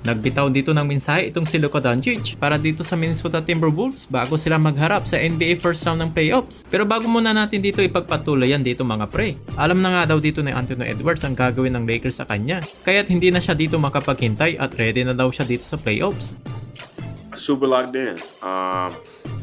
Nagbitaw dito ng mensahe itong si Luka Doncic para dito sa Minnesota Timberwolves bago sila magharap sa NBA first round ng playoffs. Pero bago muna natin dito ipagpatuloyan dito mga pre, alam na nga daw dito ni Anthony Edwards ang gagawin ng Lakers sa kanya, kaya't hindi na siya dito makapaghintay at ready na daw siya dito sa playoffs. Super locked in.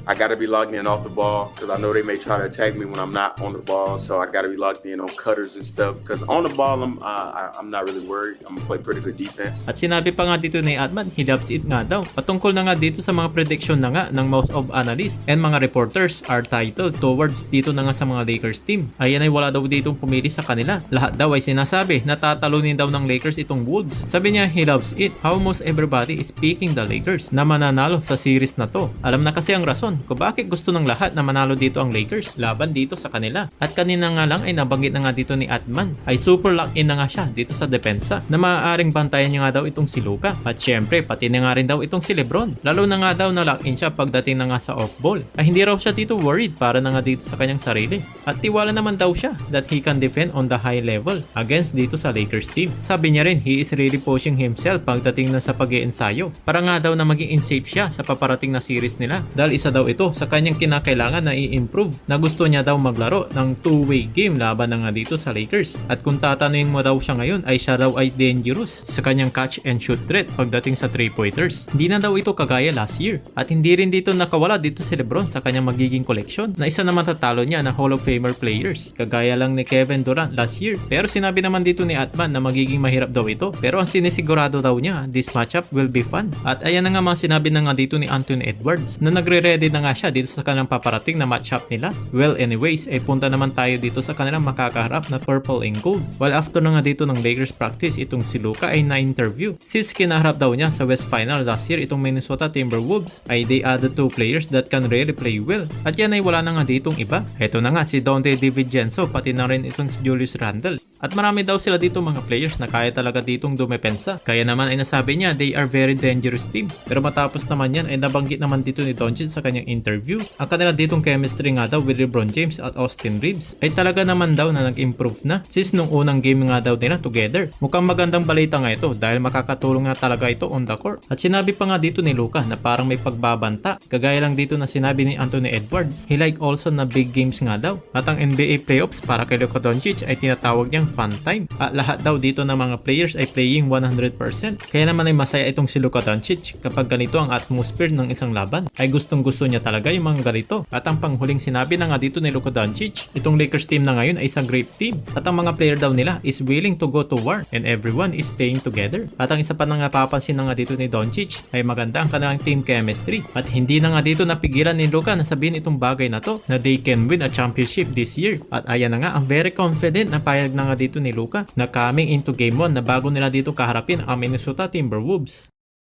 I got to be locked in off the ball because I know they may try to attack me when I'm not on the ball. So I got to be locked in on cutters and stuff. Because on the ball, I'm not really worried. I'm gonna play pretty good defense. At sinabi pa nga dito ni Atman, he loves it nga daw. Patungkol na nga dito sa mga prediction na nga ng most of analysts and mga reporters are titled towards dito na nga sa mga Lakers team. Ayan ay wala daw ditong pumili sa kanila. Lahat daw ay sinasabi na tatalunin daw ng Lakers itong Wolves. Sabi niya, he loves it. How almost everybody is picking the Lakers na mananalo sa series na to. Alam na kasi ang rason kung bakit gusto ng lahat na manalo dito ang Lakers laban dito sa kanila. At kanina nga lang ay nabanggit na nga dito ni Atman ay super lock-in na nga siya dito sa depensa na maaaring bantayan niya nga daw itong si Luka. At syempre pati na nga rin daw itong si Lebron. Lalo na nga daw na lock-in siya pagdating na nga sa off-ball. Ay hindi raw siya dito worried para na nga dito sa kanyang sarili. At tiwala naman daw siya that he can defend on the high level against dito sa Lakers team. Sabi niya rin he is really pushing himself pagdating na sa pag-iensayo para nga daw na maging in shape siya sa paparating na series nila. Dahil isa daw ito sa kanyang kinakailangan na i-improve na gusto niya daw maglaro ng two-way game laban na nga dito sa Lakers. At kung tatanungin mo daw siya ngayon ay siya daw ay dangerous sa kanyang catch and shoot threat pagdating sa 3-pointers. Hindi na daw ito kagaya last year. At hindi rin dito nakawala dito si Lebron sa kanyang magiging collection na isa na matatalo niya na Hall of Famer players. Kagaya lang ni Kevin Durant last year. Pero sinabi naman dito ni Atman na magiging mahirap daw ito. Pero ang sinisigurado daw niya, this matchup will be fun. At ayan na nga mga sinabi na nga dito ni Anthony Edwards na nagre-ready na nga siya dito sa kanilang paparating na matchup nila. Well anyways, ay punta naman tayo dito sa kanilang makakaharap na purple and gold. While after na nga dito ng Lakers practice, itong si Luka ay na-interview. Since kinaharap daw niya sa West Final last year itong Minnesota Timberwolves, ay they added two players that can really play well. At yan ay wala na nga ditong iba. Ito na nga si Donte DiVincenzo, pati na rin itong si Julius Randle. At marami daw sila dito mga players na kaya talaga ditong dumepensa. Kaya naman ay nasabi niya they are very dangerous team. Pero matapos naman yan ay nabanggit naman dito ni Doncic sa kanyang interview. Ang kanila ditong chemistry nga daw with LeBron James at Austin Reeves ay talaga naman daw na nag-improve na since nung unang game nga daw nila together. Mukhang magandang balita nga ito dahil makakatulong na talaga ito on the court. At sinabi pa nga dito ni Luka na parang may pagbabanta. Kagaya lang dito na sinabi ni Anthony Edwards, he like also na big games nga daw. At ang NBA playoffs para kay Luka Doncic ay tinatawag niyang fun time. At lahat daw dito ng mga players ay playing 100%. Kaya naman ay masaya itong si Luka Doncic kapag ganito ang atmosphere ng isang laban. Ay gustong gusto niya talaga yung mga ganito. At ang panghuling sinabi na nga dito ni Luka Doncic, itong Lakers team na ngayon ay isang great team. At ang mga player daw nila is willing to go to war and everyone is staying together. At ang isa pa na nga papansin na nga dito ni Doncic ay maganda ang kanilang team chemistry. At hindi na nga dito napigilan ni Luka na sabihin itong bagay na to na they can win a championship this year. At ayan na nga ang very confident na payag na nga dito ni Luka na coming into game 1 na bago nila dito kaharapin ang Minnesota Timberwolves.